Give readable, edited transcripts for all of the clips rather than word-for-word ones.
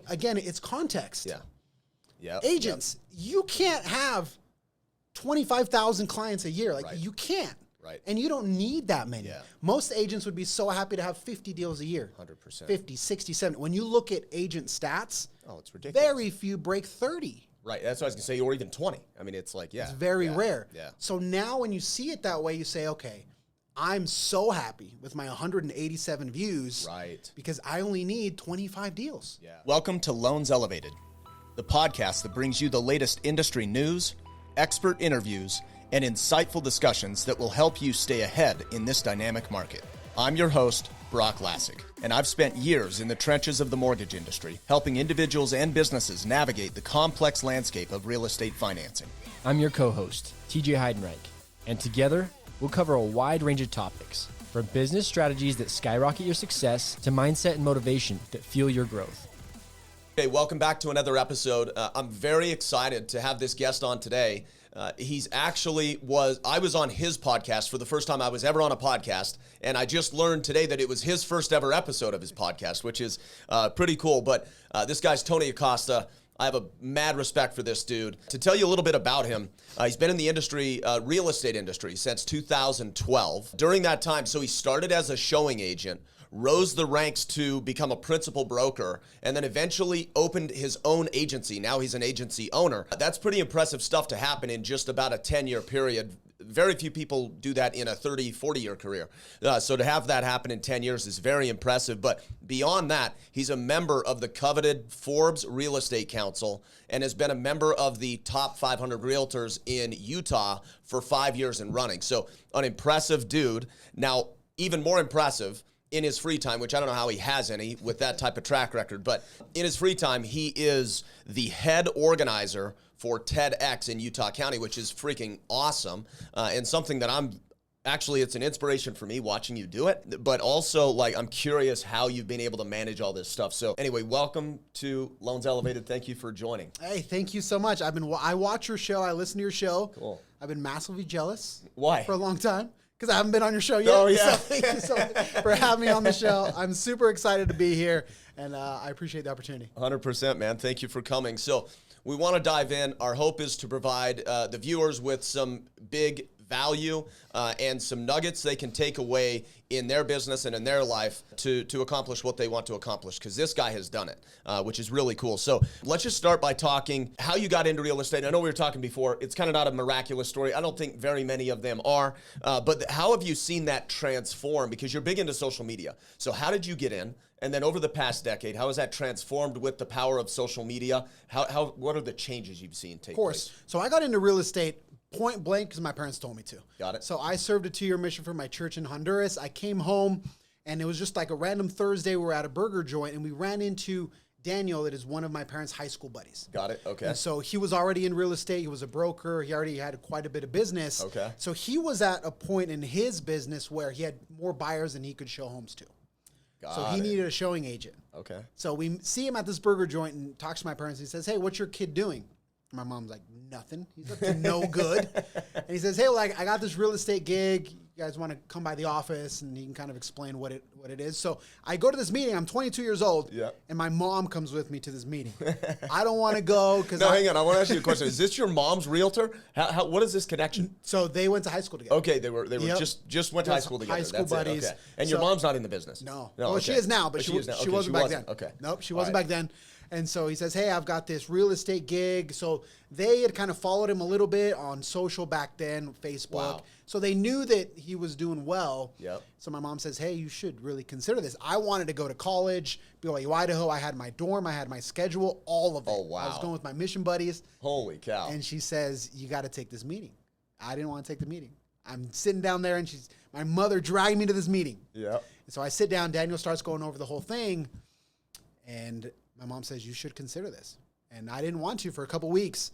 again, it's context. Yeah. Agents, you can't have 25,000 clients a year. Like you can't. Right. And you don't need that many. Yeah. Most agents would be so happy to have 50 deals a year. 100%. 50, 60, 70. When you look at agent stats, it's ridiculous. Very few break 30. Right. That's what I was going to say, or even 20. I mean, it's like, It's very rare. Yeah. So now when you see it that way, you say, okay, I'm so happy with my 187 views. Right. Because I only need 25 deals. Yeah. Welcome to Loans Elevated, the podcast that brings you the latest industry news, expert interviews, and insightful discussions that will help you stay ahead in this dynamic market. I'm your host, Broch Lassig, and I've spent years in the trenches of the mortgage industry, helping individuals and businesses navigate the complex landscape of real estate financing. I'm your co-host, TJ Heidenreich, and together we'll cover a wide range of topics, from business strategies that skyrocket your success to mindset and motivation that fuel your growth. Hey, welcome back to another episode. I'm very excited to have this guest on today. I was on his podcast for the first time I was ever on a podcast, and I just learned today that it was his first ever episode of his podcast, which is pretty cool. But this guy's Tony Acosta. I have a mad respect for this dude. To tell you a little bit about him, he's been in the industry, real estate industry, since 2012. During that time, so he started as a showing agent, rose the ranks to become a principal broker, and then eventually opened his own agency. Now he's an agency owner. That's pretty impressive stuff to happen in just about a 10-year period. Very few people do that in a 30, 40-year career. So to have that happen in 10 years is very impressive. But beyond that, he's a member of the coveted Forbes Real Estate Council and has been a member of the top 500 realtors in Utah for 5 years and running. So an impressive dude. Now, even more impressive, in his free time, which I don't know how he has any with that type of track record, but in his free time, he is the head organizer for TEDx in Utah County, which is freaking awesome, and something that it's an inspiration for me watching you do it, but also I'm curious how you've been able to manage all this stuff. So anyway, welcome to Loans Elevated. Thank you for joining. Hey, thank you so much. I watch your show. I listen to your show. Cool. I've been massively jealous. Why? For a long time. Because I haven't been on your show yet. Oh, yeah. So thank you so much for having me on the show. I'm super excited to be here, and I appreciate the opportunity. 100%, man. Thank you for coming. So we want to dive in. Our hope is to provide the viewers with some big value and some nuggets they can take away in their business and in their life to accomplish what they want to accomplish, because this guy has done it, which is really cool. So let's just start by talking how you got into real estate. I know we were talking before. It's kind of not a miraculous story. I don't think very many of them are. But how have you seen that transform? Because you're big into social media. So how did you get in? And then over the past decade, how has that transformed with the power of social media? What are the changes you've seen take place? Of course. So I got into real estate point blank because my parents told me to. Got it. So I served a 2-year mission for my church in Honduras. I came home, and it was just like a random Thursday. We were at a burger joint, and we ran into Daniel, that is one of my parents' high school buddies. Got it. Okay. And so he was already in real estate. He was a broker. He already had quite a bit of business. Okay. So he was at a point in his business where he had more buyers than he could show homes to. So he needed a showing agent. Okay. So we see him at this burger joint and talks to my parents. He says, "Hey, what's your kid doing?" My mom's like, "Nothing. He's up to no good." And he says, "Hey, well, I got this real estate gig. You guys want to come by the office?" And he can kind of explain what it is. So I go to this meeting. I'm 22 years old. Yeah. And my mom comes with me to this meeting. I don't want to go because hang on. I want to ask you a question. Is this your mom's realtor? What is this connection? So they went to high school together. Okay, they were Yep. just went to high school together. High school That's buddies. It. Okay. And your mom's not in the business. No. Well, okay. She is now, but she wasn't back then. Okay. Nope, she wasn't back then. And so he says, "Hey, I've got this real estate gig." So they had kind of followed him a little bit on social back then, Facebook. Wow. So they knew that he was doing well. Yep. So my mom says, "Hey, you should really consider this." I wanted to go to college, BYU, Idaho. I had my dorm. I had my schedule, all of it. Oh, wow. I was going with my mission buddies. Holy cow. And she says, "You got to take this meeting." I didn't want to take the meeting. I'm sitting down there, and my mother dragged me to this meeting. Yeah. So I sit down. Daniel starts going over the whole thing. And my mom says, "You should consider this." And I didn't want to for a couple weeks.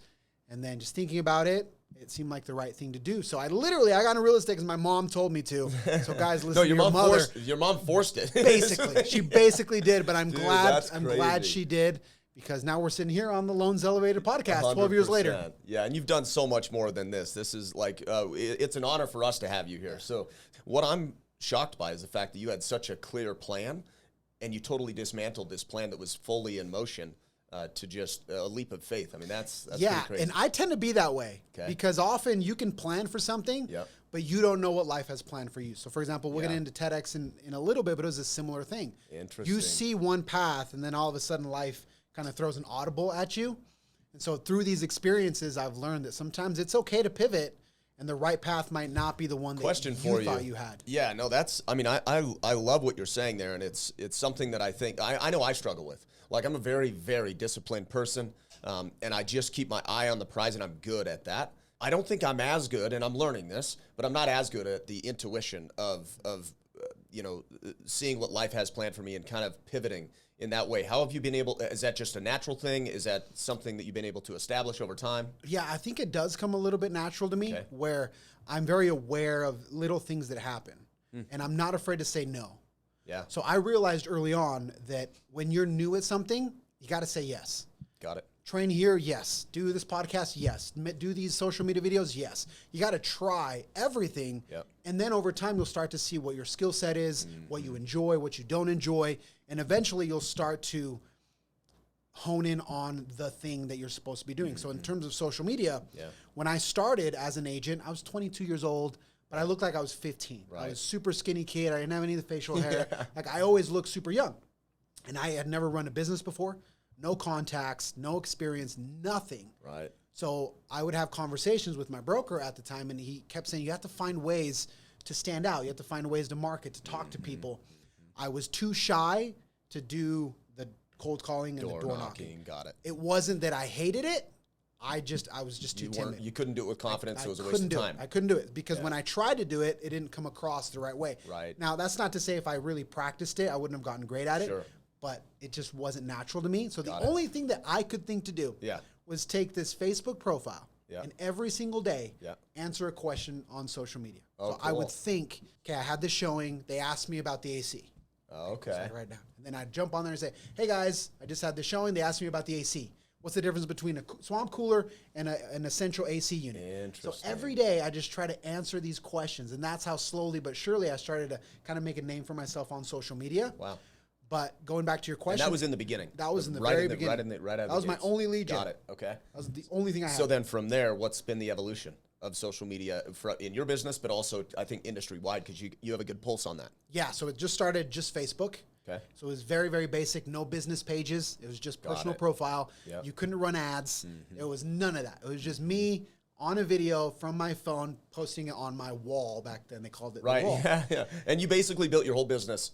And then just thinking about it, it seemed like the right thing to do. So I got into real estate because my mom told me to. So guys, listen to your mother. Your mom forced it. Basically. She basically did, but I'm glad crazy. she did, because now we're sitting here on the Loans Elevated podcast 12 years later. Yeah, and you've done so much more than this. This is it's an honor for us to have you here. So what I'm shocked by is the fact that you had such a clear plan and you totally dismantled this plan that was fully in motion to just a leap of faith. I mean, that's pretty crazy. And I tend to be that way because often you can plan for something, but you don't know what life has planned for you. So, for example, we'll get into TEDx in a little bit, but it was a similar thing. Interesting. You see one path, and then all of a sudden life kind of throws an audible at you. And so through these experiences, I've learned that sometimes it's okay to pivot, and the right path might not be the one that you thought you had. Yeah, no, I love what you're saying there, and it's something that I think, I know I struggle with. Like, I'm a very, very disciplined person, and I just keep my eye on the prize, and I'm good at that. I don't think I'm as good, and I'm learning this, but I'm not as good at the intuition of seeing what life has planned for me and kind of pivoting in that way. How have you been able, is that just a natural thing? Is that something that you've been able to establish over time? Yeah, I think it does come a little bit natural to me, where I'm very aware of little things that happen, and I'm not afraid to say no. Yeah. So I realized early on that when you're new at something, you got to say yes. Got it. Train here, yes. Do this podcast, yes. Do these social media videos, yes. You got to try everything. Yep. And then over time, you'll start to see what your skill set is, what you enjoy, what you don't enjoy. And eventually, you'll start to hone in on the thing that you're supposed to be doing. So in terms of social media, when I started as an agent, I was 22 years old, but I looked like I was 15. Right. I was a super skinny kid. I didn't have any of the facial hair. Like, I always looked super young. And I had never run a business before. No contacts, no experience, nothing. Right. So I would have conversations with my broker at the time, and he kept saying, you have to find ways to stand out. You have to find ways to market, to talk to people. I was too shy to do the cold calling and the door knocking. Got it. It wasn't that I hated it. I was just too timid. You couldn't do it with confidence. It was a waste of time. I couldn't do it because when I tried to do it, it didn't come across the right way. Right. Now, that's not to say if I really practiced it, I wouldn't have gotten great at it. Sure. But it just wasn't natural to me. So the only thing that I could think to do was take this Facebook profile and every single day answer a question on social media. Oh, so I would think, okay, I had this showing. They asked me about the AC. Oh, okay. So right now. And then I'd jump on there and say, hey, guys, I just had this showing. They asked me about the AC. What's the difference between a swamp cooler and an essential AC unit? Interesting. So every day I just try to answer these questions. And that's how slowly but surely I started to kind of make a name for myself on social media. Wow. But going back to your question. And that was in the beginning. That was in the very beginning. That was my only lead gen. Got it. Okay. That was the only thing I had. So then from there, what's been the evolution of social media in your business, but also I think industry-wide, because you have a good pulse on that? Yeah. So it just started just Facebook. Okay. So it was very, very basic. No business pages. It was just personal profile. Yep. You couldn't run ads. It was none of that. It was just me on a video from my phone, posting it on my wall. Back then they called it the wall. Yeah. And you basically built your whole business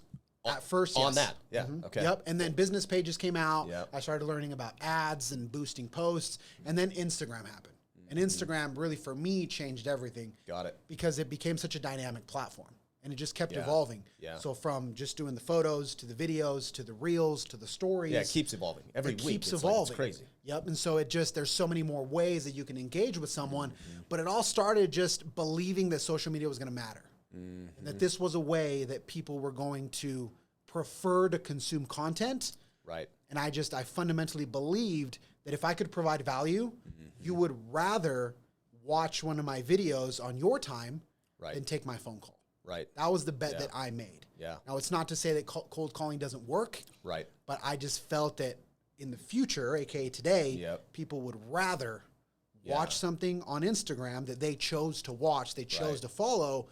at first on that. Yeah. Okay. Yep. And then business pages came out. Yep. I started learning about ads and boosting posts. And then Instagram happened. And Instagram really, for me, changed everything. Got it. Because it became such a dynamic platform. And it just kept evolving. Yeah. So from just doing the photos to the videos to the reels to the stories. Yeah, it keeps evolving. Every week keeps evolving. It's crazy. Yep. And so there's so many more ways that you can engage with someone. But it all started just believing that social media was going to matter. And that this was a way that people were going to prefer to consume content. Right. And I fundamentally believed that if I could provide value, you would rather watch one of my videos on your time than take my phone call. Right. That was the bet that I made. Yeah. Now, it's not to say that cold calling doesn't work. Right. But I just felt that in the future, aka today, people would rather watch something on Instagram that they chose to watch, they chose to follow,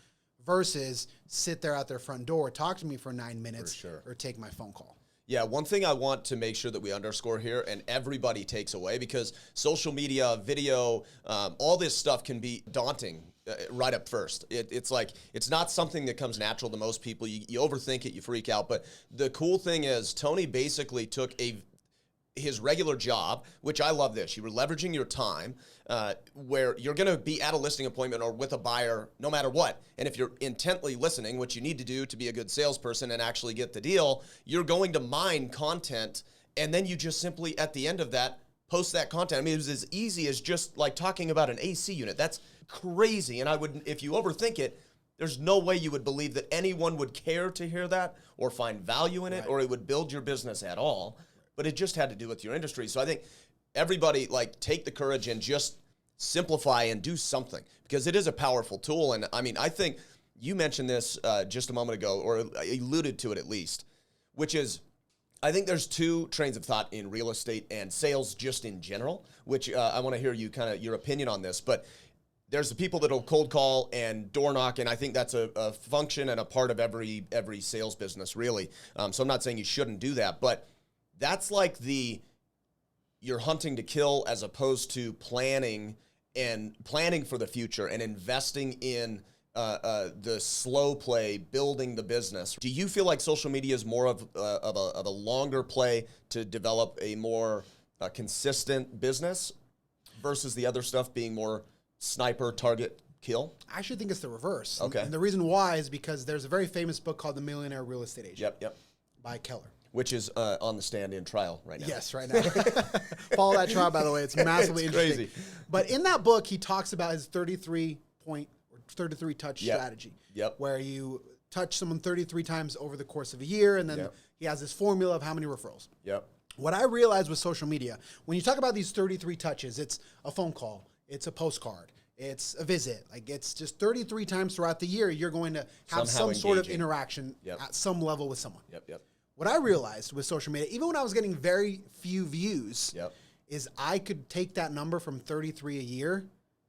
versus sit there at their front door, talk to me for 9 minutes, or take my phone call. Yeah, one thing I want to make sure that we underscore here and everybody takes away, because social media, video, all this stuff can be daunting right up first. It's like, it's not something that comes natural to most people. You overthink it, you freak out. But the cool thing is Tony basically took his regular job, which I love this. You were leveraging your time where you're going to be at a listing appointment or with a buyer no matter what. And if you're intently listening, which you need to do to be a good salesperson and actually get the deal, you're going to mine content. And then you just simply, at the end of that, post that content. I mean, it was as easy as just like talking about an AC unit. That's crazy. And if you overthink it, there's no way you would believe that anyone would care to hear that or find value in it, or it would build your business at all. But it just had to do with your industry. So I think everybody, take the courage and just simplify and do something, because it is a powerful tool. And I mean, I think you mentioned this just a moment ago, or alluded to it at least, which is I think there's two trains of thought in real estate and sales just in general, which I want to hear you kind of your opinion on this. But there's the people that'll cold call and door knock, and I think that's a function and a part of every sales business, really. So I'm not saying you shouldn't do that, but that's like you're hunting to kill as opposed to planning for the future and investing in the slow play, building the business. Do you feel like social media is more of a longer play to develop a more consistent business versus the other stuff being more sniper, target, kill? I actually think it's the reverse. Okay. And the reason why is because there's a very famous book called The Millionaire Real Estate Agent. Yep. By Keller. Which is on the stand in trial right now. Yes, right now. Follow that trial, by the way. It's massively interesting. Crazy. But in that book, he talks about his 33 touch strategy. Yep. Where you touch someone 33 times over the course of a year, and then he has this formula of how many referrals. Yep. What I realized with social media, when you talk about these 33 touches, it's a phone call, it's a postcard, it's a visit. Like, it's just 33 times throughout the year, you're going to have Somehow some sort of engaging. interaction at some level with someone. Yep. What I realized with social media, even when I was getting very few views, is I could take that number from 33 a year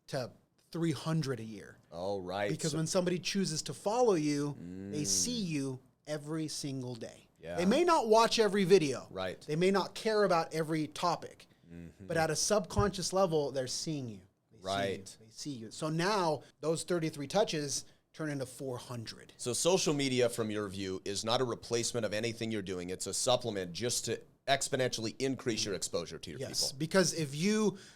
to 300 a year. Oh, right. Because when somebody chooses to follow you, they see you every single day. Yeah. They may not watch every video. Right. They may not care about every topic. But at a subconscious level, they're seeing you. They see you. So now those 33 touches turn into 400. So social media, from your view, is not a replacement of anything you're doing. It's a supplement just to exponentially increase your exposure to your people. Because if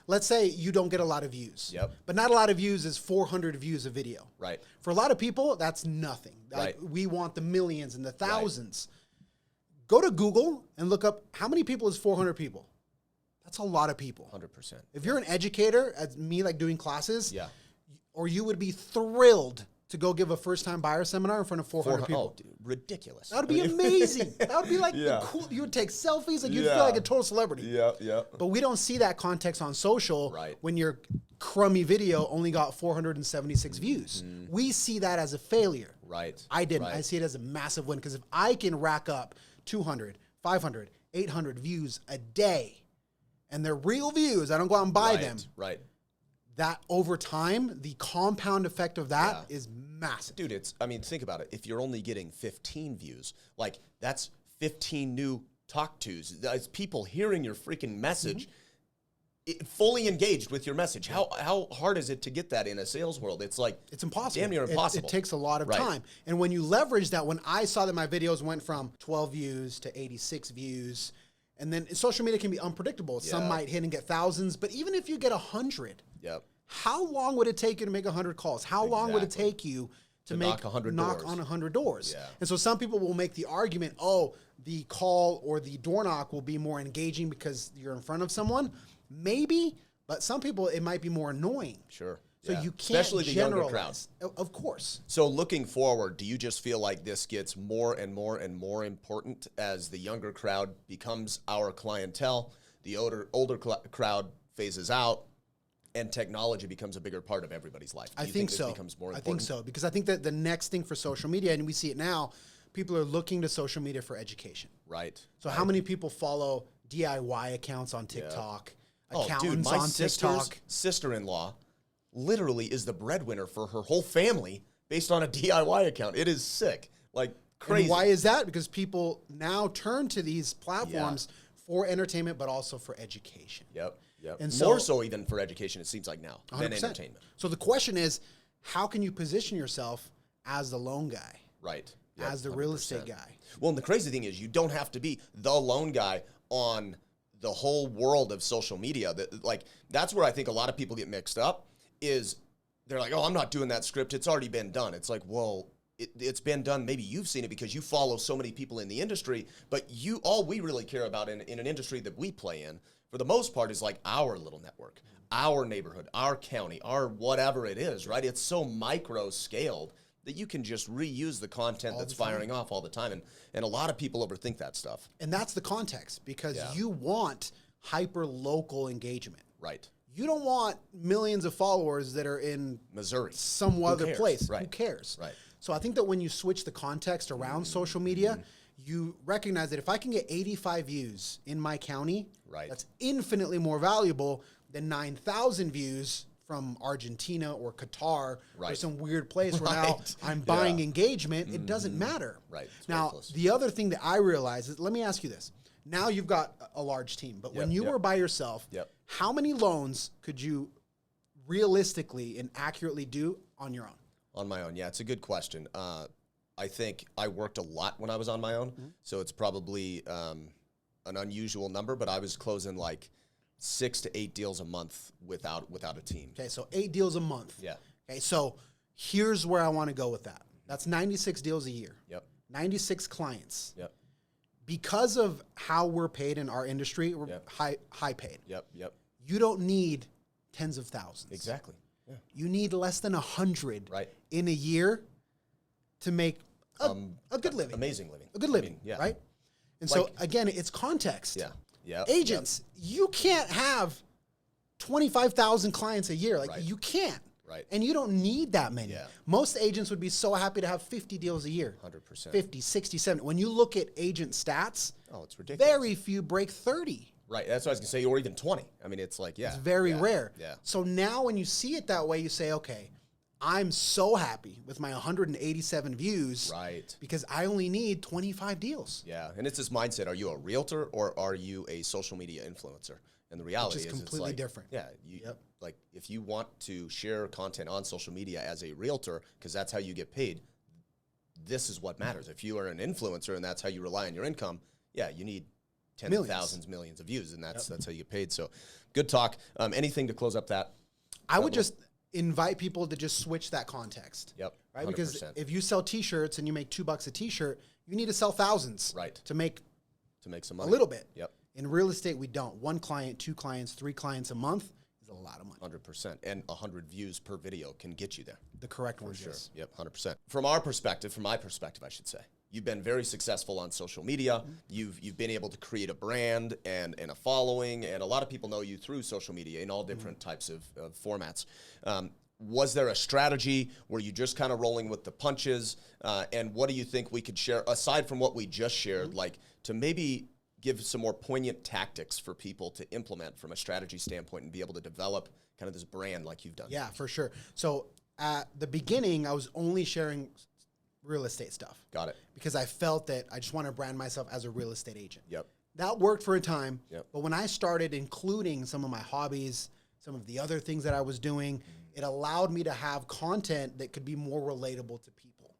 let's say you don't get a lot of views. But not a lot of views is 400 views a video. Right. For a lot of people, that's nothing. Right. We want the millions and the thousands. Go to Google and look up how many people is 400 people. That's a lot of people. 100%. If you're an educator, as me, like doing classes, or you would be thrilled to go give a first-time buyer seminar in front of 400 people. Oh, dude, ridiculous. That would be amazing. That would be like the cool. You would take selfies and you'd feel like a total celebrity. Yeah. But we don't see that context on social when your crummy video only got 476 views. We see that as a failure. Right. I didn't. I see it as a massive win because if I can rack up 200, 500, 800 views a day, and they're real views, I don't go out and buy them. Right. That over time, the compound effect of that is massive. Dude, think about it. If you're only getting 15 views, like that's 15 new talk tos. That's people hearing your freaking message, fully engaged with your message. How hard is it to get that in a sales world? It's like, it's impossible. Damn near impossible. It takes a lot of time. And when you leverage that, when I saw that my videos went from 12 views to 86 views, and then social media can be unpredictable. Some might hit and get thousands, but even if you get 100, how long would it take you to make 100 calls? How long would it take you to knock on 100 doors? Yeah. And so some people will make the argument, oh, the call or the door knock will be more engaging because you're in front of someone. Maybe, but some people, it might be more annoying. Sure. So you can't especially the younger crowd. Of course. So looking forward, do you just feel like this gets more and more and more important as the younger crowd becomes our clientele, the older crowd phases out, and technology becomes a bigger part of everybody's life? I think so. Becomes more important? I think so, because I think that the next thing for social media, and we see it now, people are looking to social media for education. Right. So how many people follow DIY accounts on TikTok, accountants my on TikTok? Sister-in-law literally is the breadwinner for her whole family based on a DIY account. It is sick. Like, crazy. And why is that? Because people now turn to these platforms for entertainment, but also for education. Yep. And more so even for education, it seems like now, 100%. Than entertainment. So the question is, how can you position yourself as the loan guy? Right. As the 100%. Real estate guy? Well, and the crazy thing is you don't have to be the loan guy on the whole world of social media. That's where I think a lot of people get mixed up. Is they're like, oh, I'm not doing that script. It's already been done. It's like, well, it's been done. Maybe you've seen it because you follow so many people in the industry, but all we really care about in an industry that we play in, for the most part, is like our little network, our neighborhood, our county, our whatever it is, right? It's so micro scaled that you can just reuse the content that's firing off all the time. And a lot of people overthink that stuff. And that's the context, because you want hyper local engagement. Right. You don't want millions of followers that are in Missouri, some other place. Right. Who cares? Right. So I think that when you switch the context around social media, you recognize that if I can get 85 views in my county, Right. that's infinitely more valuable than 9,000 views from Argentina or Qatar or Right. some weird place where now Right. I'm buying Yeah. engagement. It doesn't matter. Right. It's very Now, close. the other thing that I realize is, let me ask you this. Now you've got a large team, but when Yep, you yep. were by yourself, Yep. how many loans could you realistically and accurately do on your own? On my own, yeah, it's a good question. I think I worked a lot when I was on my own, so it's probably an unusual number, but I was closing like 6 to 8 deals a month without a team. Okay, so 8 deals a month. Yeah. Okay, so here's where I want to go with that. That's 96 deals a year. Yep. 96 clients. Yep. Because of how we're paid in our industry, we're Yep. high paid. Yep. Yep. You don't need tens of thousands. Exactly. Yeah. You need less than 100 Right. in a year to make a good living. Amazing living. A good living, yeah. right? And so Like- again, it's context. Yeah. Yeah. Agents, you can't have 25,000 clients a year. Like Right. you can't. Right. And you don't need that many. Yeah. Most agents would be so happy to have 50 deals a year. 100%. 50, 60, 70. When you look at agent stats, Oh, it's ridiculous. very few break 30. Right. That's what I was gonna say, or even 20. I mean, it's like, yeah. It's very yeah, rare. Yeah. So now when you see it that way, you say, okay, I'm so happy with my 187 views. Right. Because I only need 25 deals. Yeah. And it's this mindset: are you a realtor or are you a social media influencer? And the reality is is, completely it's like, different. Yeah. You, Yep. Like, if you want to share content on social media as a realtor, because that's how you get paid, this is what matters. If you are an influencer and that's how you rely on your income, yeah, you need tens Millions. of thousands, millions of views, and that's how you get paid. So, good talk. Anything to close up that? I would just invite people to just switch that context. Yep. Right? Because 100%. if you sell t-shirts and you make $2 a t-shirt, you need to sell thousands. Right. To make to make some a money. little bit. Yep. In real estate, we don't. 1 client, 2 clients, 3 clients a month is a lot of money. 100%. And 100 views per video can get you there. The correct word, Sure. yes. Yep, 100%. From my perspective, I should say, you've been very successful on social media. You've been able to create a brand and a following, and a lot of people know you through social media in all different types of formats. Was there a strategy? Were you just kind of rolling with the punches? And what do you think we could share, aside from what we just shared, like to maybe give some more poignant tactics for people to implement from a strategy standpoint and be able to develop kind of this brand like you've done? Yeah, for sure. So at the beginning, I was only sharing real estate stuff. Got it. Because I felt that I just want to brand myself as a real estate agent. Yep. That worked for a time. Yep. But when I started including some of my hobbies, some of the other things that I was doing, it allowed me to have content that could be more relatable to people.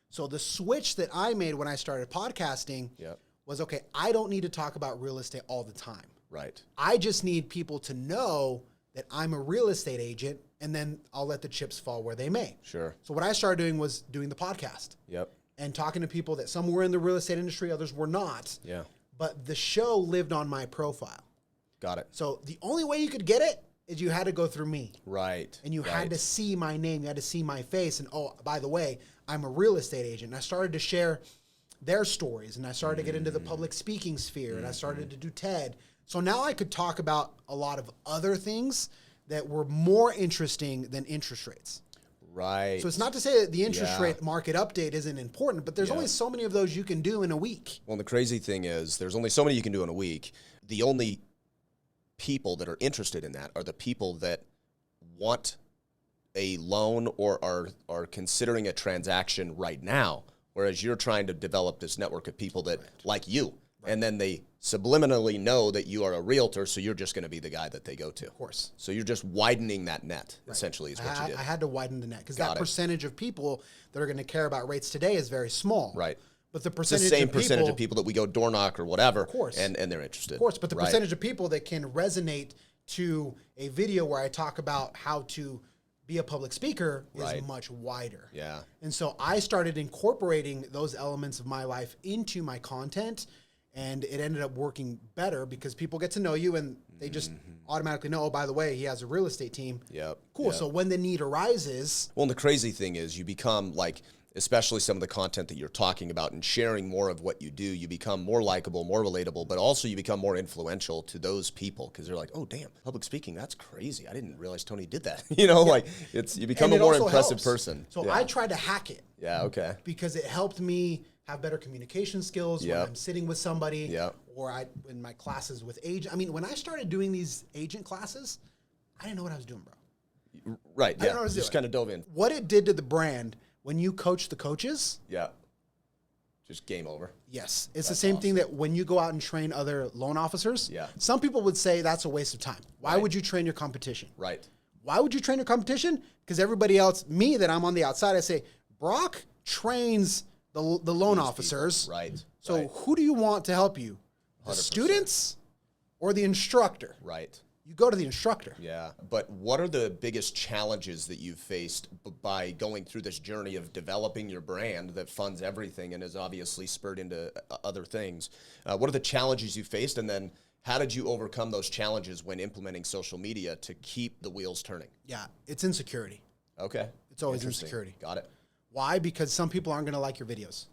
So the switch that I made when I started podcasting Yep. was, okay, I don't need to talk about real estate all the time. Right. I just need people to know that I'm a real estate agent, and then I'll let the chips fall where they may. Sure. So what I started doing was doing the podcast Yep. and talking to people that some were in the real estate industry, others were not. Yeah. But the show lived on my profile. Got it. So the only way you could get it is you had to go through me. Right. And you right. had to see my name. You had to see my face. And, oh, by the way, I'm a real estate agent. And I started to share their stories. And I started to get into the public speaking sphere. And I started to do TED. So now I could talk about a lot of other things that were more interesting than interest rates. Right. So it's not to say that the interest Yeah. rate market update isn't important, but there's Yeah. only so many of those you can do in a week. Well, the crazy thing is there's only so many you can do in a week. The only people that are interested in that are the people that want a loan or are considering a transaction right now, whereas you're trying to develop this network of people that like you. And then they subliminally know that you are a realtor, so you're just going to be the guy that they go to. Of course. So you're just widening that net, essentially, is what you did. I had to widen the net because Got that it. percentage of people that are going to care about rates today is very small. Right. But the It's the percentage same of percentage of people that we go door knock or whatever, Of course. and they're interested. Of course, but the Right. percentage of people that can resonate to a video where I talk about how to be a public speaker Right. is much wider. Yeah. And so I started incorporating those elements of my life into my content, and it ended up working better because people get to know you and they just automatically know, oh, by the way, he has a real estate team. Yep. Cool. Yep. So when the need arises, Well, and the crazy thing is you become like, especially some of the content that you're talking about and sharing more of what you do, you become more likable, more relatable, but also you become more influential to those people because they're like, oh, damn, public speaking, that's crazy. I didn't realize Tony did that. Like you become and a it more also impressive helps. person. So yeah. I tried to hack it Yeah, okay. because it helped me have better communication skills when I'm sitting with somebody, or in my classes with agent. I mean, when I started doing these agent classes, I didn't know what I was doing, bro. Right. I didn't know what I was just doing. kind of dove in. What it did to the brand when you coach the coaches. Yeah. Just game over. Yes. It's the same thing that when you go out and train other loan officers, some people would say that's a waste of time. Why would you train your competition? Right. Why would you train your competition? Because everybody else, me that I'm on the outside, I say, Broch trains the loan officers. People. Right. So who do you want to help you? The 100%. Students or the instructor? Right. You go to the instructor. Yeah. But what are the biggest challenges that you've faced by going through this journey of developing your brand that funds everything and has obviously spurred into other things? What are the challenges you faced? And then how did you overcome those challenges when implementing social media to keep the wheels turning? Yeah. It's insecurity. Okay. It's always insecurity. Got it. Why? Because some people aren't going to like your videos.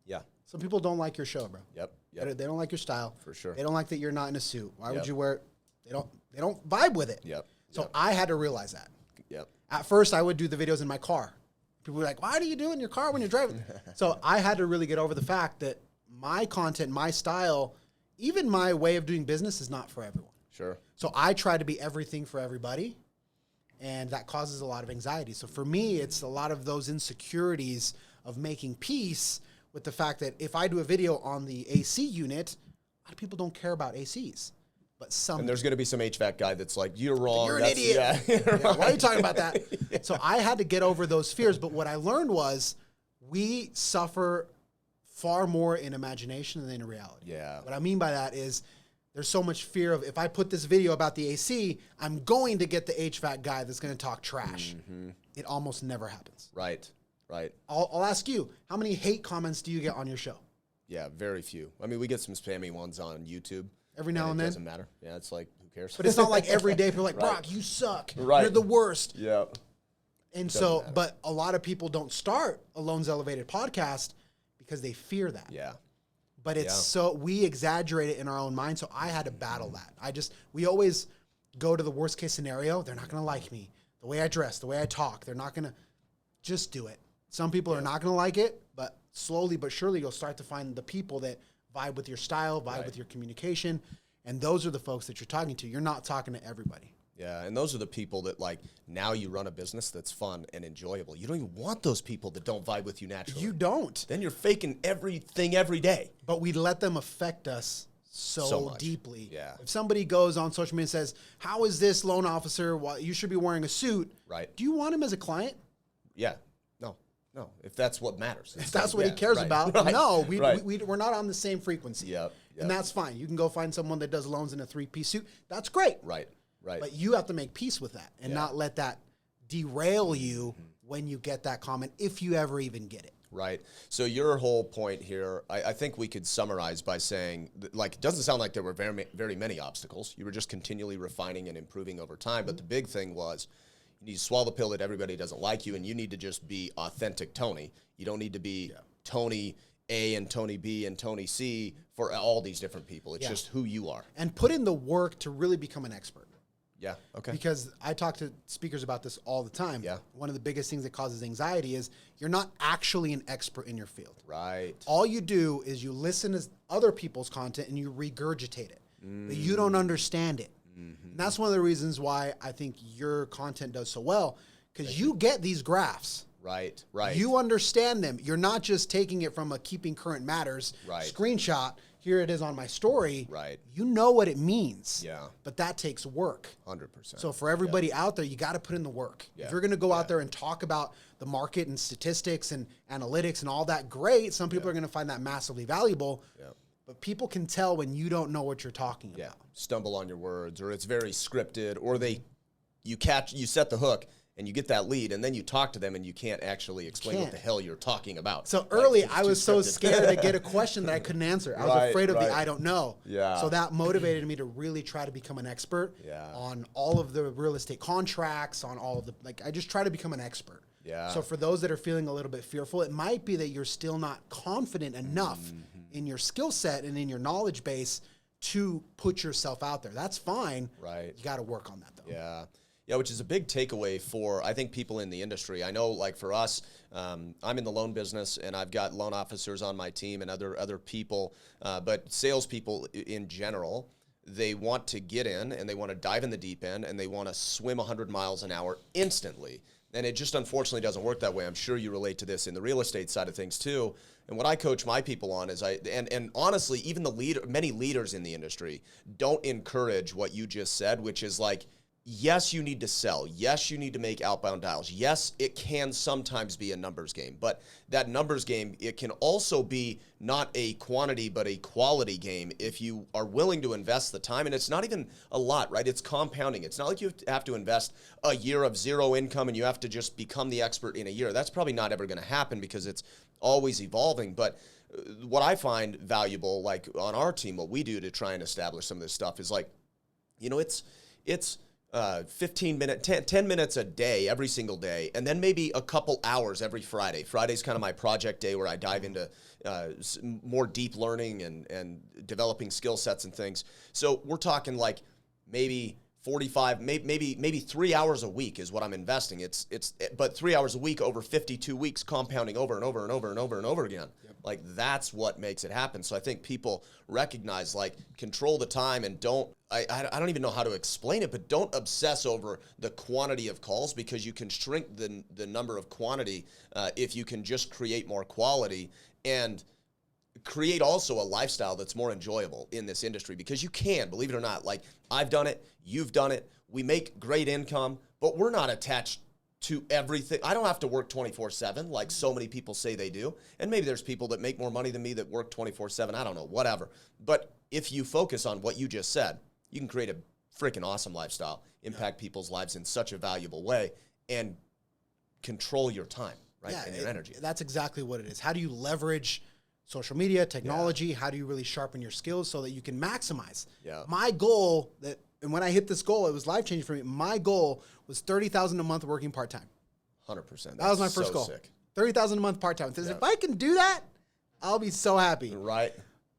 Yeah. Some people don't like your show, bro. Yep. They don't like your style. For sure. They don't like that you're not in a suit. Why would you wear it? They don't vibe with it. Yep. So I had to realize that. Yep. At first, I would do the videos in my car. People were like, why do you do it in your car when you're driving? So I had to really get over the fact that my content, my style, even my way of doing business is not for everyone. Sure. So I try to be everything for everybody, and that causes a lot of anxiety. So for me, it's a lot of those insecurities of making peace with the fact that if I do a video on the AC unit, a lot of people don't care about ACs. But some, and there's going to be some HVAC guy that's like, you're wrong. You're an idiot. Yeah, why are you talking about that? So I had to get over those fears. But what I learned was we suffer far more in imagination than in reality. Yeah. What I mean by that is there's so much fear of if I put this video about the AC, I'm going to get the HVAC guy that's going to talk trash. Mm-hmm. It almost never happens. Right. Right. I'll ask you, how many hate comments do you get on your show? Yeah, very few. I mean, we get some spammy ones on YouTube. Every now and then? It doesn't matter. Yeah, it's like, who cares? But it's not like every day people are like, Broch, you suck. Right. You're the worst. Yeah. And so, but a lot of people don't start a Loans Elevated podcast because they fear that. Yeah. But it's so, we exaggerate it in our own mind. So I had to battle that. We always go to the worst case scenario. They're not going to like me. The way I dress, the way I talk, they're not going to, just do it. Some people are not going to like it, but slowly but surely you'll start to find the people that vibe with your style, vibe with your communication. And those are the folks that you're talking to. You're not talking to everybody. Yeah, and those are the people that, like, now you run a business that's fun and enjoyable. You don't even want those people that don't vibe with you naturally. You don't. Then you're faking everything every day. But we let them affect us so deeply. Yeah. If somebody goes on social media and says, how is this loan officer? Well, you should be wearing a suit. Right. Do you want him as a client? Yeah. No, if that's what matters. If that's what he cares about. Right. No, we're not on the same frequency. Yep. And that's fine. You can go find someone that does loans in a 3-piece suit. That's great. Right. But you have to make peace with that and not let that derail you when you get that comment, if you ever even get it. Right. So your whole point here, I think we could summarize by saying, like, it doesn't sound like there were very, very many obstacles. You were just continually refining and improving over time. But the big thing was, you need to swallow the pill that everybody doesn't like you, and you need to just be authentic Tony. You don't need to be Tony A and Tony B and Tony C for all these different people. It's just who you are. And put in the work to really become an expert. Yeah, okay. Because I talk to speakers about this all the time. Yeah. One of the biggest things that causes anxiety is you're not actually an expert in your field. Right. All you do is you listen to other people's content and you regurgitate it. But you don't understand it. And that's one of the reasons why I think your content does so well, because you get these graphs. Right. You understand them. You're not just taking it from a Keeping Current Matters screenshot. Here it is on my story. Right. You know what it means. Yeah. But that takes work. 100%. So for everybody out there, you got to put in the work. Yeah. If you're going to go out there and talk about the market and statistics and analytics and all that, great. Some people are going to find that massively valuable. Yeah. But people can tell when you don't know what you're talking about. Stumble on your words, or it's very scripted, or you set the hook and you get that lead, and then you talk to them and you can't actually explain what the hell you're talking about. So early, I was so scared to get a question that I couldn't answer. I was afraid of the I don't know. Yeah. So that motivated me to really try to become an expert on all of the real estate contracts, on all of the, I just try to become an expert. Yeah. So for those that are feeling a little bit fearful, it might be that you're still not confident enough in your skill set and in your knowledge base to put yourself out there. That's fine. Right. You got to work on that though. Yeah. Yeah, which is a big takeaway for, I think, people in the industry. I know, like for us, I'm in the loan business, and I've got loan officers on my team and other people, but salespeople in general, they want to get in, and they want to dive in the deep end, and they want to swim 100 miles an hour instantly. And it just unfortunately doesn't work that way. I'm sure you relate to this in the real estate side of things too. And what I coach my people on is and honestly, even many leaders in the industry don't encourage what you just said, which is like, yes, you need to sell. Yes, you need to make outbound dials. Yes, it can sometimes be a numbers game, but that numbers game, it can also be not a quantity, but a quality game if you are willing to invest the time. And it's not even a lot, right? It's compounding. It's not like you have to invest a year of zero income and you have to just become the expert in a year. That's probably not ever going to happen because it's always evolving. But what I find valuable, like on our team, what we do to try and establish some of this stuff is like, it's 10 minutes a day, every single day, and then maybe a couple hours every Friday. Friday's kind of my project day where I dive into more deep learning and developing skill sets and things. So we're talking like maybe 45, maybe 3 hours a week is what I'm investing. But 3 hours a week over 52 weeks, compounding over and over and over and over and over again. Yep. Like that's what makes it happen. So I think people recognize, like, control the time and I don't even know how to explain it, but don't obsess over the quantity of calls, because you can shrink the number of quantity if you can just create more quality and create also a lifestyle that's more enjoyable in this industry, because you can, believe it or not, like I've done it, you've done it, we make great income, but we're not attached to everything. I don't have to work 24/7 like so many people say they do. And maybe there's people that make more money than me that work 24/7. I don't know, whatever. But if you focus on what you just said, you can create a freaking awesome lifestyle, impact people's lives in such a valuable way, and control your time, right? And your energy. That's exactly what it is. How do you leverage social media, technology? How do you really sharpen your skills so that you can maximize? Yeah. My goal, and when I hit this goal, it was life-changing for me. My goal was $30,000 a month working part-time. 100%. That was my first goal. Sick. $30,000 a month part-time. Because if I can do that, I'll be so happy. Right.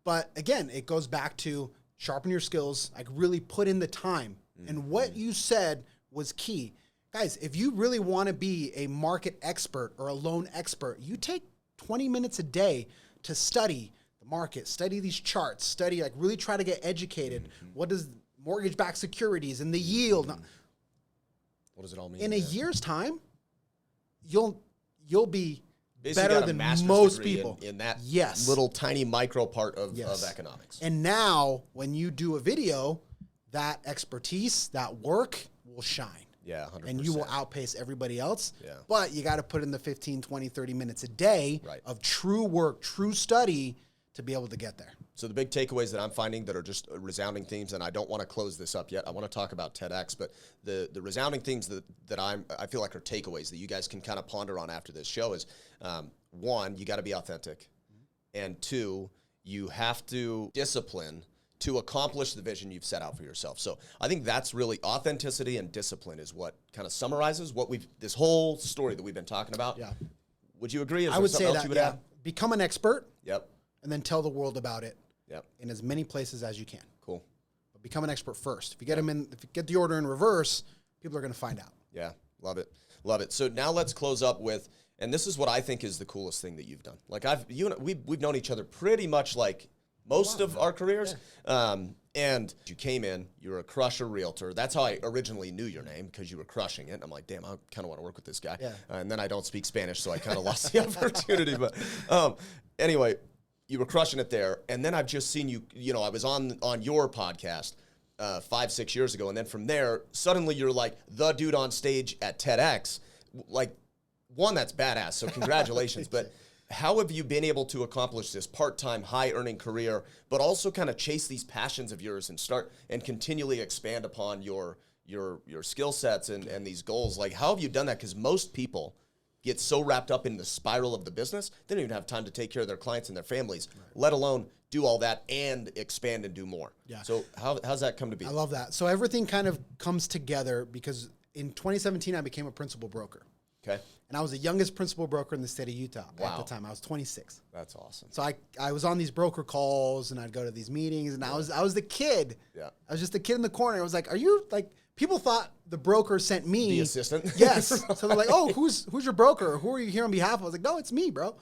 But again, it goes back to sharpen your skills, like really put in the time. Mm-hmm. And what you said was key. Guys, if you really want to be a market expert or a loan expert, you take 20 minutes a day to study the market, study these charts, like really try to get educated. Mm-hmm. What does mortgage-backed securities and the yield? Mm-hmm. What does it all mean? In a year's time, you'll be basically better than most people in that little tiny micro part of economics. And now when you do a video, that expertise, that work will shine. Yeah, 100%. And you will outpace everybody else. Yeah. But you got to put in the 15, 20, 30 minutes a day of true work, true study to be able to get there. So the big takeaways that I'm finding that are just resounding themes, and I don't want to close this up yet. I want to talk about TEDx, but the resounding themes that I feel like are takeaways that you guys can kind of ponder on after this show is, one, you got to be authentic. Mm-hmm. And two, you have to discipline to accomplish the vision you've set out for yourself. So I think that's really authenticity and discipline is what kind of summarizes what this whole story that we've been talking about. Yeah. Would you agree? I would say that, yeah. Become an expert. Yep. And then tell the world about it. Yep. In as many places as you can. Cool. But become an expert first. If you get the order in reverse, people are going to find out. Yeah. Love it. Love it. So now let's close up with, and this is what I think is the coolest thing that you've done. Like we've known each other pretty much like most of our careers. Yeah. And you came in, you were a crusher realtor. That's how I originally knew your name, because you were crushing it. I'm like, damn, I kind of want to work with this guy. Yeah. And then I don't speak Spanish, so I kind of lost the opportunity. But anyway, you were crushing it there. And then I've just seen you, I was on your podcast 5-6 years ago. And then from there, suddenly you're like the dude on stage at TEDx. Like, one, that's badass. So congratulations. But how have you been able to accomplish this part-time, high-earning career, but also kind of chase these passions of yours and start and continually expand upon your skill sets and these goals? Like, how have you done that? Because most people get so wrapped up in the spiral of the business, they don't even have time to take care of their clients and their families, let alone do all that and expand and do more. Yeah. So how's that come to be? I love that. So everything kind of comes together because in 2017, I became a principal broker. Okay. And I was the youngest principal broker in the state of Utah at the time. I was 26. That's awesome. So I was on these broker calls and I'd go to these meetings and I was the kid. Yeah. I was just the kid in the corner. I was like, are you like people thought the broker sent me. The assistant? Yes. So they're like, oh, who's your broker? Who are you here on behalf of? I was like, no, it's me, bro.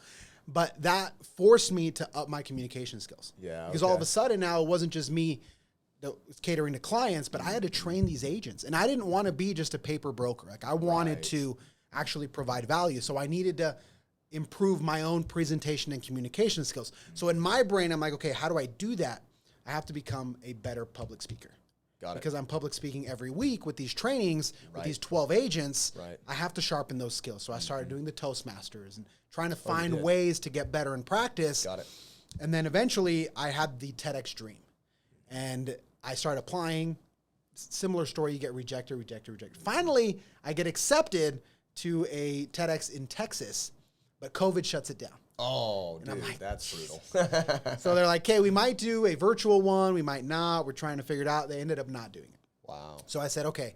But that forced me to up my communication skills. Yeah. Because all of a sudden now it wasn't just me that was catering to clients, but I had to train these agents. And I didn't want to be just a paper broker. Like I wanted to actually provide value. So I needed to improve my own presentation and communication skills. So in my brain, I'm like, okay, how do I do that? I have to become a better public speaker. Got it. Because I'm public speaking every week with these trainings, with Right. these 12 agents, Right. I have to sharpen those skills. So I started doing the Toastmasters and trying to find ways to get better in practice. Got it. And then eventually I had the TEDx dream. And I started applying. Similar story, you get rejected. Finally, I get accepted to a TEDx in Texas, but COVID shuts it down. Oh, dude, I'm like, that's brutal. So they're like, hey, we might do a virtual one. We might not. We're trying to figure it out. They ended up not doing it. Wow. So I said, okay.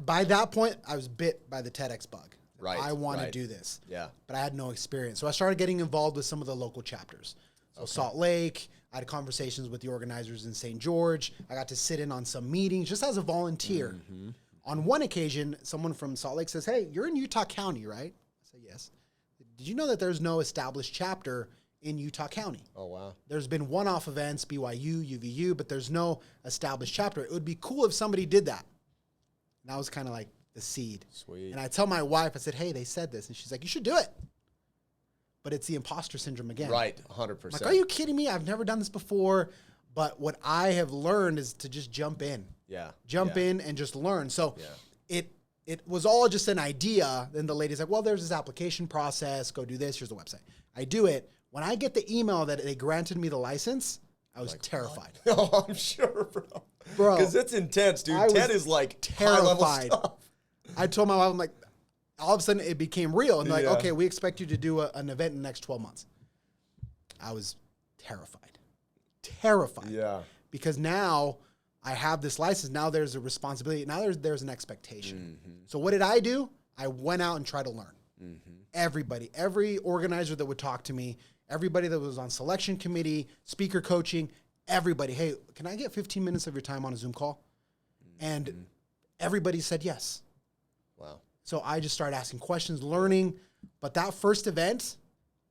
By that point, I was bit by the TEDx bug. Right. I want to do this. Yeah. But I had no experience. So I started getting involved with some of the local chapters. So Salt Lake, I had conversations with the organizers in St. George. I got to sit in on some meetings just as a volunteer. Mm-hmm. On one occasion, someone from Salt Lake says, hey, you're in Utah County, right? I said, yes. Did you know that there's no established chapter in Utah County? Oh, wow. There's been one-off events, BYU, UVU, but there's no established chapter. It would be cool if somebody did that. And that was kind of like the seed. Sweet. And I tell my wife, I said, hey, they said this. And she's like, you should do it. But it's the imposter syndrome again. Right, 100%. I'm like, are you kidding me? I've never done this before. But what I have learned is to just jump in. Yeah. Jump in and just learn. So it was all just an idea. Then the lady's like, well, there's this application process. Go do this. Here's the website. I do it. When I get the email that they granted me the license, I was terrified. Oh, I'm sure, bro. Bro. Because it's intense, dude. I was TED is like high-level terrified. stuff. I told my wife, I'm like, all of a sudden it became real. And they're Yeah. like, okay, we expect you to do an event in the next 12 months. I was terrified. Terrified. Yeah. Because now I have this license. Now there's a responsibility. Now there's an expectation. Mm-hmm. So what did I do? I went out and tried to learn. Mm-hmm. Everybody, every organizer that would talk to me, everybody that was on selection committee, speaker coaching, everybody, hey, can I get 15 minutes of your time on a Zoom call? And everybody said yes. Wow. So I just started asking questions, learning. But that first event,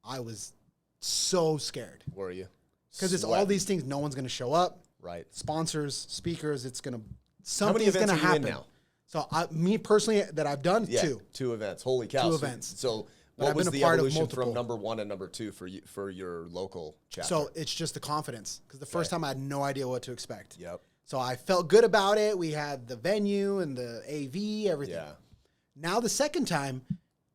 I was so scared. Were you? Because it's all these things. No one's going to show up. Right. Sponsors, speakers, it's going to, How many something's going events to are you in happen. now? So me personally, that I've done, Yeah, two. 2 events. Holy cow. Two So- events. So But what I've was been a the part of evolution multiple. from number 1 and number 2 for your local chapter? So it's just the confidence. Because the first time I had no idea what to expect. Yep. So I felt good about it. We had the venue and the AV, everything. Yeah. Now the second time,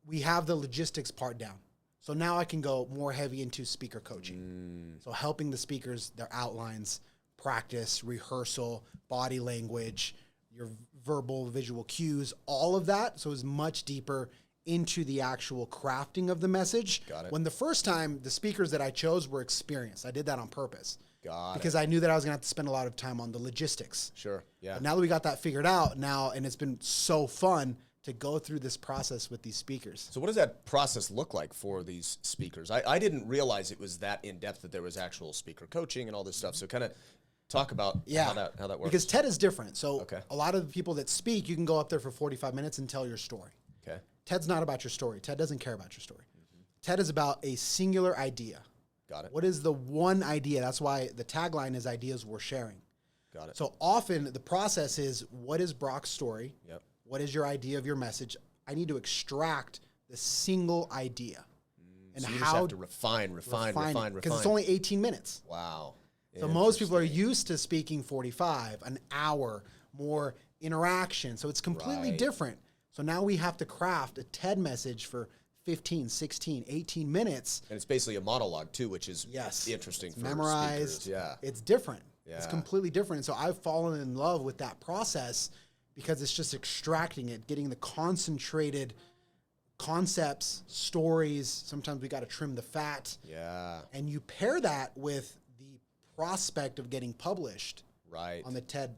we have the logistics part down. So now I can go more heavy into speaker coaching. So helping the speakers, their outlines, practice, rehearsal, body language, your verbal, visual cues, all of that. So it's much deeper into the actual crafting of the message. Got it. When the first time, the speakers that I chose were experienced. I did that on purpose. Got Because I knew that I was going to have to spend a lot of time on the logistics. Sure. Yeah. But now that we got that figured out now, and it's been so fun to go through this process with these speakers. So what does that process look like for these speakers? I didn't realize it was that in-depth, that there was actual speaker coaching and all this stuff. So kind of talk about how that works. Because TED is different. So Okay. a lot of the people that speak, you can go up there for 45 minutes and tell your story. Okay. TED's not about your story. TED doesn't care about your story. TED is about a singular idea. Got it. What is the one idea? That's why the tagline is ideas worth sharing. Got it. So often the process is, what is Brock's story? Yep. What is your idea of your message? I need to extract the single idea. And So you how just have to refine. Because it's only 18 minutes. Wow. So most people are used to speaking 45, an hour, more interaction. So it's completely Right. different. So now we have to craft a TED message for 15, 16, 18 minutes. And it's basically a monologue too, which is Yes. interesting It's for memorized. speakers. Yeah. It's different. It's Yeah. completely different. And so I've fallen in love with that process because it's just extracting it, getting the concentrated concepts, stories. Sometimes we got to trim the fat. Yeah. And you pair that with the prospect of getting published Right. on the TED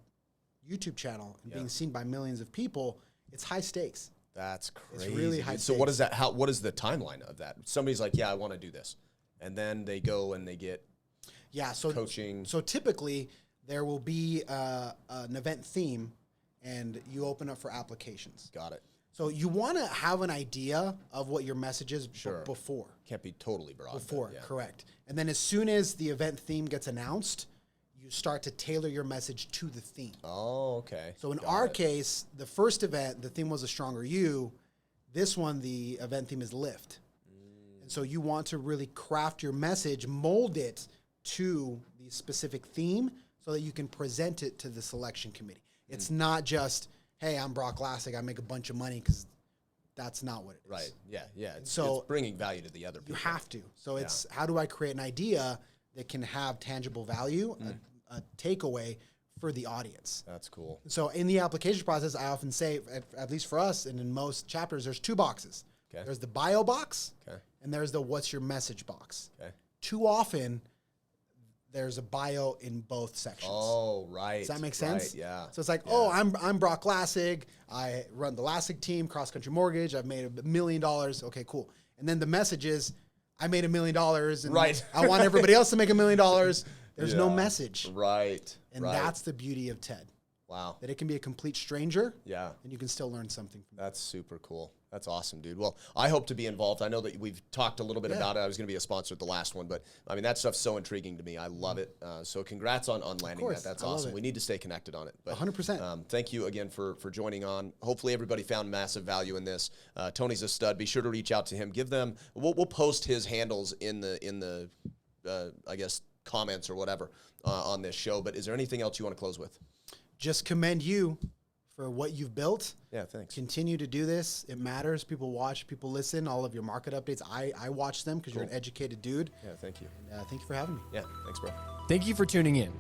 YouTube channel and being seen by millions of people. It's high stakes. That's crazy. really dude. high So what stakes. is that? What is the timeline of that? Somebody's like, yeah, I want to do this. And then they go and they get Yeah. So coaching. So typically there will be an event theme, and you open up for applications. Got it. So you want to have an idea of what your message is before. Can't be totally broad. Before, yeah. correct. And then as soon as the event theme gets announced, you start to tailor your message to the theme. Oh, okay. So in our case, the first event, the theme was a stronger you. This one, the event theme is lift. And so you want to really craft your message, mold it to the specific theme so that you can present it to the selection committee. It's not just, hey, I'm Broch Lassig, I make a bunch of money, because that's not what it is. Right. Yeah. Yeah. It's bringing value to the other people. You have to. So it's how do I create an idea that can have tangible value, a takeaway for the audience. That's cool. So in the application process, I often say, at least for us and in most chapters, there's 2 boxes. Okay. There's the bio box, Okay. and there's the what's your message box. Okay. Too often, there's a bio in both sections. Oh, right. Does that make sense? Right, yeah. So it's like, oh, I'm Broch Lassig. I run the Lassig team, cross country mortgage. I've made $1 million. Okay, cool. And then the message is, I made $1 million, and right. I want everybody else to make $1 million. There's no message. Right. And that's the beauty of TED. Wow. That it can be a complete stranger. Yeah. And you can still learn something from it. That's super cool. That's awesome, dude. Well, I hope to be involved. I know that we've talked a little bit about it. I was going to be a sponsor at the last one, but I mean, that stuff's so intriguing to me. I love it. So congrats on landing that. That's awesome. We need to stay connected on it. But, 100%. Thank you again for joining on. Hopefully everybody found massive value in this. Tony's a stud. Be sure to reach out to him. Give them, we'll post his handles in the I guess, comments or whatever on this show. But is there anything else you want to close with? Just commend you for what you've built. Yeah, thanks. Continue to do this. It matters. People watch, people listen. All of your market updates, I watch them because you're an educated dude. Yeah, thank you. And, thank you for having me. Yeah, thanks, bro. Thank you for tuning in.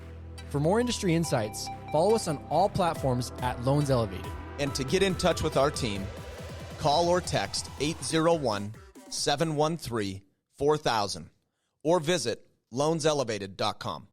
For more industry insights, follow us on all platforms at Loans Elevated. And to get in touch with our team, call or text 801-713-4000 or visit loanselevated.com.